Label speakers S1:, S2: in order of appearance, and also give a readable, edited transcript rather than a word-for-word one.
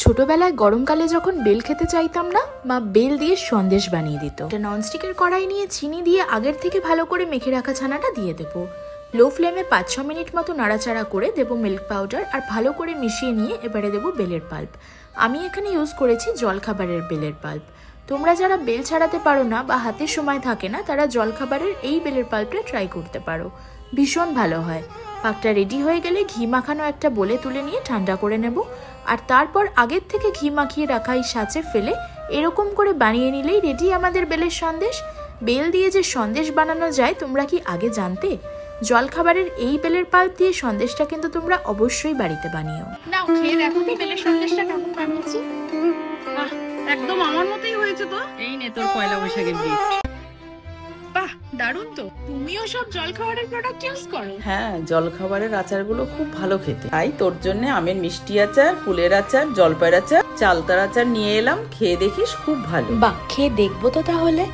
S1: ছোটবেলায় গরমকালে যখন বেল খেতে চাইতাম না, মা বেল দিয়ে সন্দেশ বানিয়ে দিত। একটা ননস্টিকের কড়াই নিয়ে চিনি দিয়ে আগের থেকে ভালো করে মেখে রাখা ছানাটা দিয়ে দেবো। লো ফ্লেমে 5-6 মিনিট মতো নাড়াচাড়া করে দেবো মিল্ক পাউডার আর ভালো করে মিশিয়ে নিয়ে এবারে দেবো বেলের পাল্প। আমি এখানে ইউজ করেছি জলখাবারের বেলের পাল্প। তোমরা যারা বেল ছাড়াতে পারো না বা হাতে সময় থাকে না, তারা জলখাবারের এই বেলের পাল্পটা ট্রাই করতে পারো, ভীষণ ভালো হয়। পাকটা রেডি হয়ে গেলে ঘি মাখানো একটা বলে তুলে নিয়ে ঠান্ডা করে নেব। আর তারপর আগের থেকে ঘি মাখিয়ে রাখা এই সাঁচে ফেলে এরকম করে বানিয়ে নিলেই রেডি আমাদের বেলের সন্দেশ। বেল দিয়ে যে সন্দেশ বানানো যায় তোমরা কি আগে জানতে? জলখাবারের এই বেলের পাল্প দিয়ে সন্দেশটা কিন্তু তোমরা অবশ্যই বাড়িতে বানিও।
S2: নাও খেয়ে দেখো তো বেলের সন্দেশটা কেমন বানিয়েছি। একদম আমার মতোই হয়েছে তো। এই নে তোর পয়লা বৈশাখের গিফট। বাহ, দারুণ তো। তুমিও সব জলখাবারের প্রোডাক্ট ইউজ করো?
S3: হ্যাঁ, জলখাবারের আচারগুলো খুব ভালো খেতে। তাই তোর জন্য আমের মিষ্টি আচার, কুলের আচার, জলপাইয়ের আচার, চালতার আচার নিয়ে এলাম। খেয়ে দেখিস, খুব ভালো।
S1: বাহ, খেয়ে দেখবো তো তাহলে।